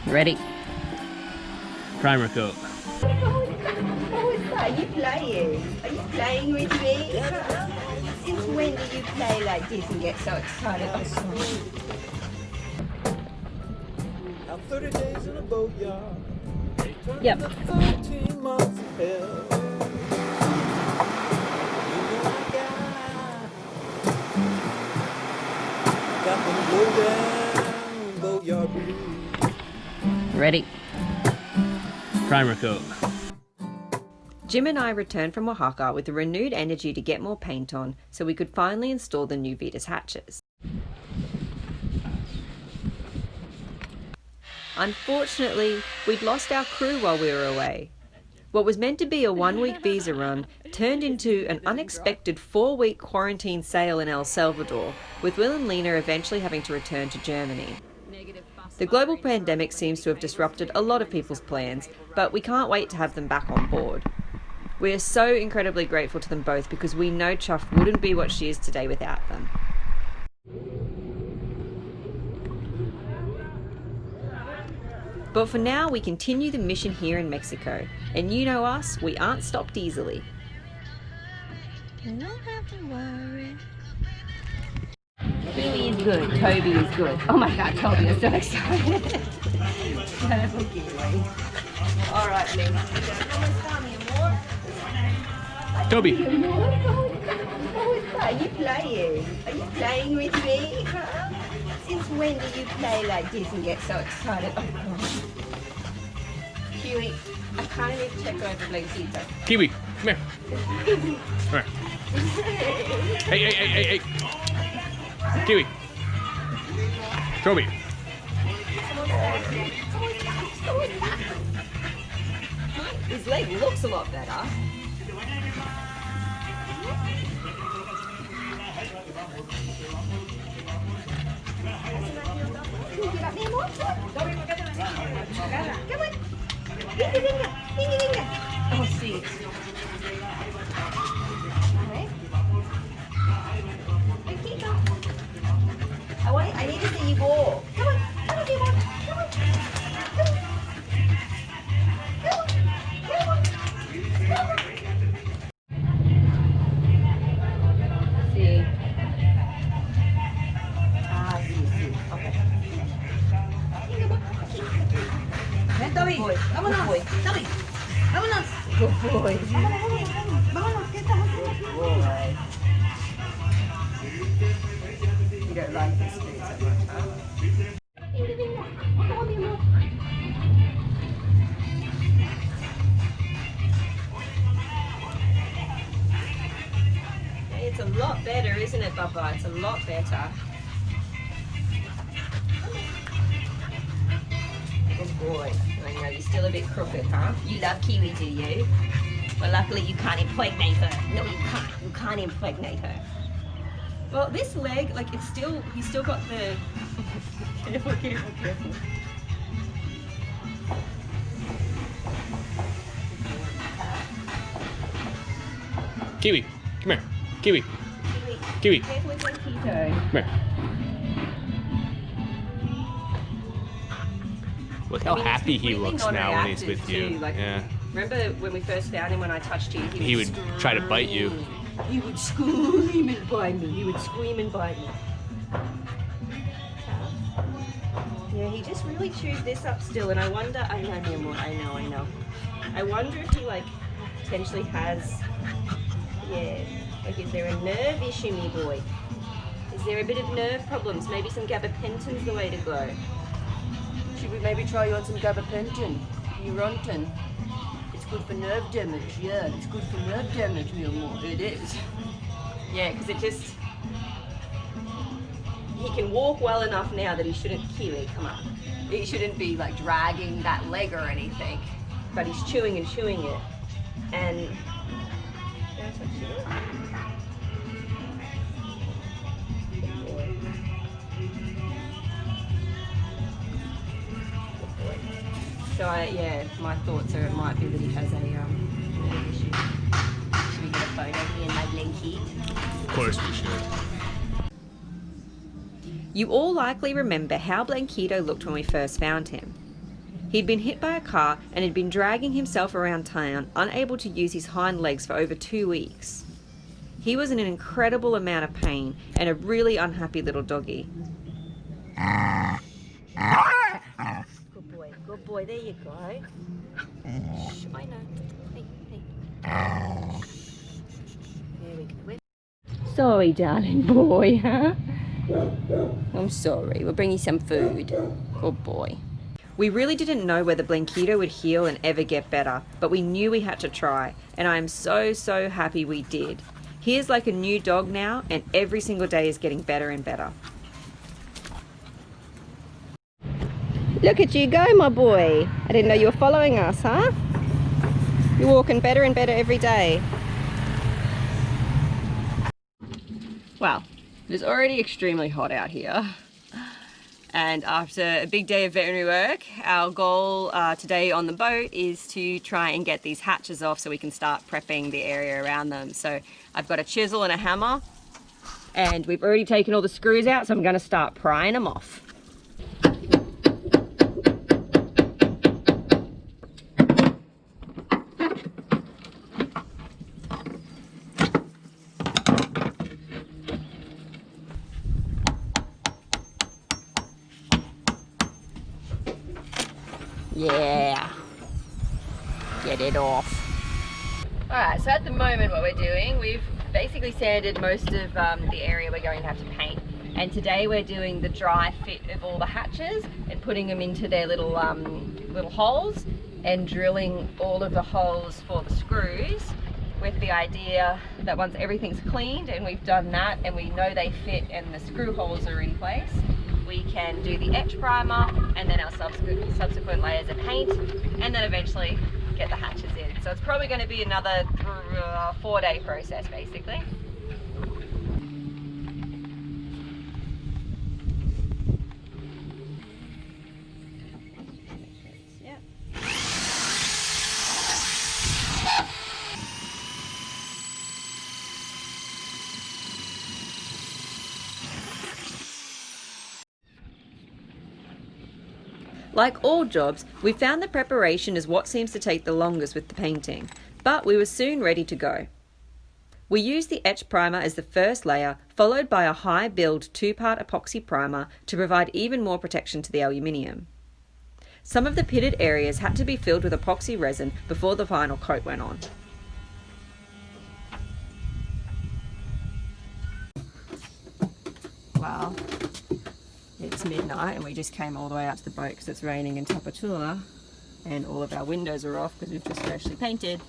Ready? Primer coat. What is that? Are you playing? Are you playing with me? Since when do you play like this and get so excited? Oh, sorry. Now 30 days in a boatyard. Yep. 13 months of hell. Got them low down boatyard blues. Ready? Primer coat. Jim and I returned from Oaxaca with a renewed energy to get more paint on so we could finally install the new Vetus hatches. Unfortunately, we'd lost our crew while we were away. What was meant to be a one-week visa run turned into an unexpected 4-week quarantine sail in El Salvador, with Will and Lena eventually having to return to Germany. The global pandemic seems to have disrupted a lot of people's plans, but we can't wait to have them back on board. We are so incredibly grateful to them both because we know Chuffed wouldn't be what she is today without them. But for now, we continue the mission here in Mexico, and you know us, we aren't stopped easily. You don't have to worry. Kiwi is good. Toby is good. Oh my God, Toby is so excited. Beautiful Kiwi. All right, Lynn. Toby. What is that? Are you playing? Are you playing with me? Since when do you play like this and get so excited? Oh God. Kiwi, I kind of need to check over Blankito. Kiwi, come here. Come here. Hey. Kiwi. Toby. His leg looks a lot better. Oh, sí. I need to see you walk. Come on, Kimon. Come on. Sí. Ah, sí. Okay. Ven, Toby. Vámonos. Toby. Vámonos. Good boy. Vámonos. ¿Qué estamos haciendo? You don't like this food so much, huh? It's a lot better, isn't it, Bubba? It's a lot better. Good boy. I know, you're still a bit crooked, huh? You love Kiwi, do you? Well, luckily you can't impregnate her. No, you can't. You can't impregnate her. Well, this leg, like, he's still got the... Careful. Kiwi, come here. Kiwi. Careful with Blankito. Come here. Look how happy he really looks now when he's with non-reactive you. too, like, Yeah. Remember when we first found him when I touched you? He would try to bite you. He would scream and bite me. Yeah, he just really chews this up still, and I wonder, I know. I wonder if he, like, potentially has, like, is there a nerve issue, me boy? Is there a bit of nerve problems? Maybe some gabapentin's the way to go. Should we maybe try you on some gabapentin? Neurontin? It's good for nerve damage, yeah, it's good for nerve damage, me more. It is. Yeah, because it just... He can walk well enough now that he shouldn't... Kiwi, come on. He shouldn't be, like, dragging that leg or anything. But he's chewing it. And... So, my thoughts are it might be that he has a nerve issue. Should we get a photo of me and my Blanquito? Of course we should. You all likely remember how Blankito looked when we first found him. He'd been hit by a car and had been dragging himself around town, unable to use his hind legs for over 2 weeks. He was in an incredible amount of pain and a really unhappy little doggy. Good boy, there you go. Shh, I know. Hey, hey. There we go. Sorry, darling boy, huh? I'm sorry. We'll bring you some food. Good boy. We really didn't know whether Blankito would heal and ever get better, but we knew we had to try, and I am so happy we did. He is like a new dog now, and every single day is getting better and better. Look at you go, my boy. I didn't know you were following us, huh? You're walking better and better every day. Well, it is already extremely hot out here. And after a big day of veterinary work, our goal today on the boat is to try and get these hatches off so we can start prepping the area around them. So I've got a chisel and a hammer, and we've already taken all the screws out, so I'm going to start prying them off. Yeah, get it off. Alright, so at the moment what we're doing, we've basically sanded most of the area we're going to have to paint. And today we're doing the dry fit of all the hatches and putting them into their little holes and drilling all of the holes for the screws, with the idea that once everything's cleaned and we've done that and we know they fit and the screw holes are in place, we can do the etch primer and then our subsequent layers of paint, and then eventually get the hatches in. So it's probably going to be another 4-day process basically. Like all jobs, we found the preparation is what seems to take the longest with the painting, but we were soon ready to go. We used the etch primer as the first layer, followed by a high build 2-part epoxy primer to provide even more protection to the aluminium. Some of the pitted areas had to be filled with epoxy resin before the final coat went on. Wow. It's midnight and we just came all the way out to the boat because it's raining in Tapatula, and all of our windows are off because we've just freshly painted,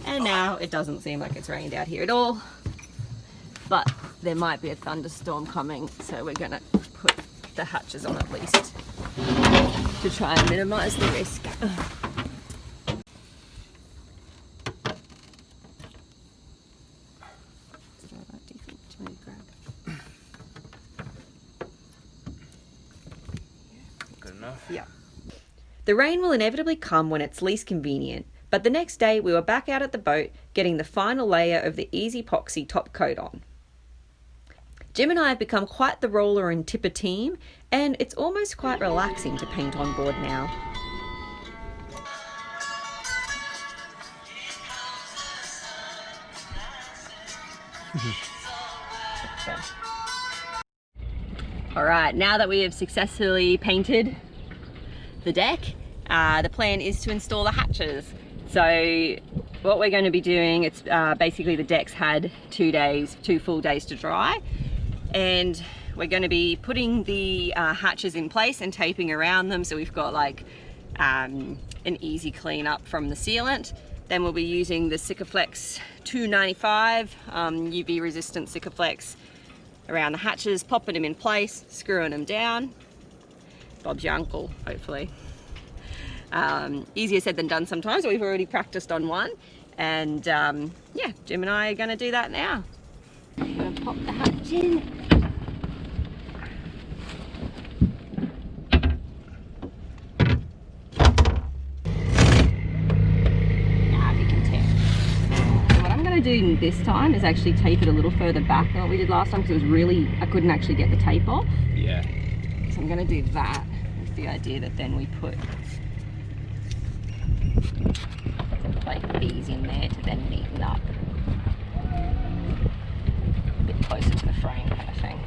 and now it doesn't seem like it's rained out here at all, but there might be a thunderstorm coming, so we're gonna put the hatches on at least to try and minimize the risk. Yeah. The rain will inevitably come when it's least convenient, but the next day we were back out at the boat getting the final layer of the easy epoxy top coat on. Jim and I have become quite the roller and tipper team, and it's almost quite relaxing to paint on board now. Alright, now that we have successfully painted the deck, the plan is to install the hatches. So what we're going to be doing, it's basically the deck's had 2 full days to dry, and we're going to be putting the hatches in place and taping around them, so we've got like an easy clean up from the sealant. Then we'll be using the Sikaflex 295 UV resistant Sikaflex around the hatches, popping them in place, screwing them down. Bob's your uncle, hopefully. Easier said than done sometimes, but we've already practiced on one. And yeah, Jim and I are going to do that now. I'm going to pop the hatch in. Now you can tap. So what I'm going to do this time is actually tape it a little further back than what we did last time, because it was really, I couldn't actually get the tape off. Yeah. So I'm going to do that with the idea that then we put Like these in there to then neaten up. A bit closer to the frame kind of thing.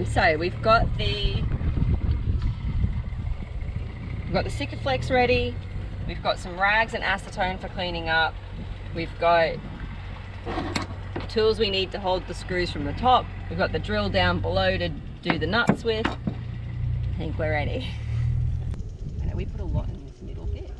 So we've got the Sikaflex ready. We've got some rags and acetone for cleaning up. We've got tools we need to hold the screws from the top. We've got the drill down below to do the nuts with. I think we're ready. I know we put a lot in this middle bit.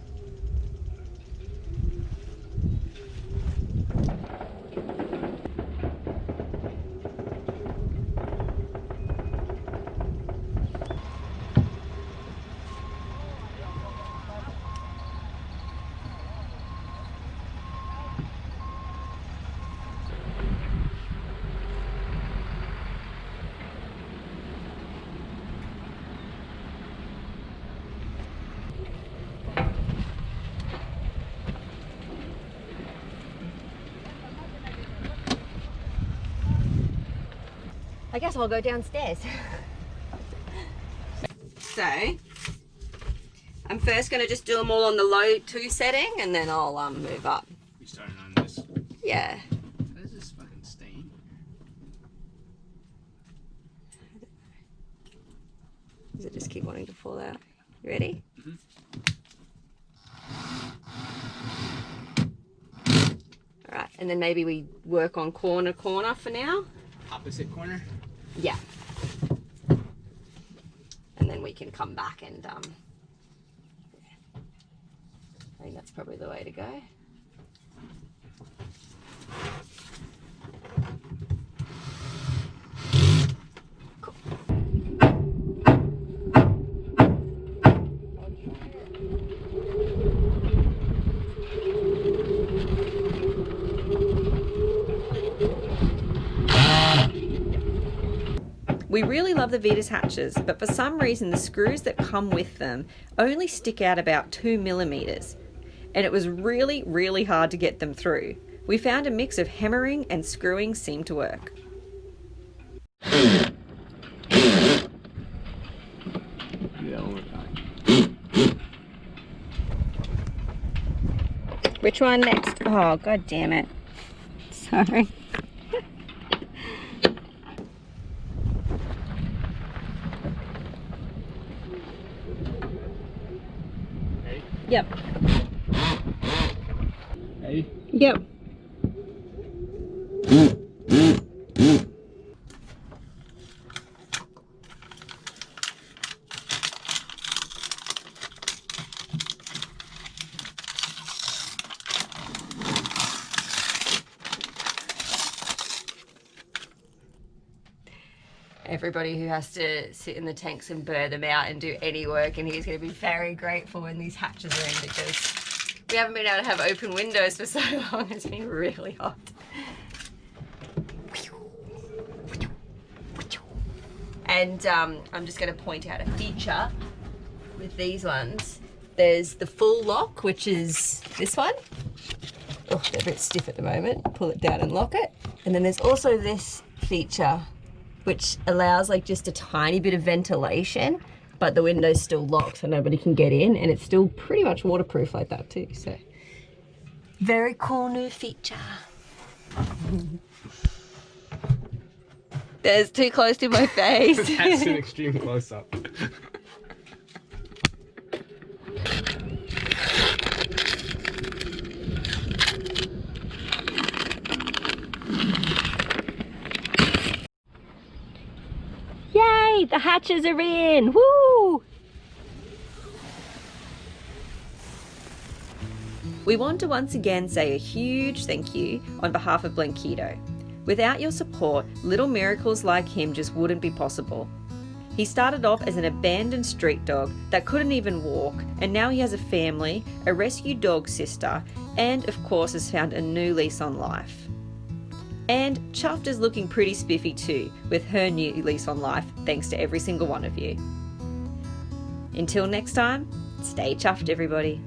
I guess I'll go downstairs. So, I'm first going to just do them all on the low 2 setting and then I'll move up. We started on this. Yeah. What is this fucking stain? Does it just keep wanting to fall out? You ready? Mm-hmm. Alright, and then maybe we work on corner for now. Opposite corner? Yeah. And then we can come back and I think that's probably the way to go. Cool. We really love the Vetus hatches, but for some reason the screws that come with them only stick out about 2 millimeters, and it was really, really hard to get them through. We found a mix of hammering and screwing seemed to work. Yeah, one more time. Which one next? Oh, god damn it. Sorry. Yep. Ready? Yep. Everybody who has to sit in the tanks and burn them out and do any work, and he's going to be very grateful when these hatches are in, because we haven't been able to have open windows for so long. It's been really hot. And I'm just going to point out a feature with these ones. There's the full lock, which is this one. Oh, they're a bit stiff at the moment. Pull it down and lock it. And then there's also this feature, which allows like just a tiny bit of ventilation, but the window's still locked so nobody can get in, and it's still pretty much waterproof like that too. So very cool new feature. That's too close to my face. That's an extreme close-up. Yay, the hatches are in, woo! We want to once again say a huge thank you on behalf of Blankito. Without your support, little miracles like him just wouldn't be possible. He started off as an abandoned street dog that couldn't even walk, and now he has a family, a rescue dog sister, and of course has found a new lease on life. And Chuffed is looking pretty spiffy too, with her new lease on life, thanks to every single one of you. Until next time, stay chuffed everybody.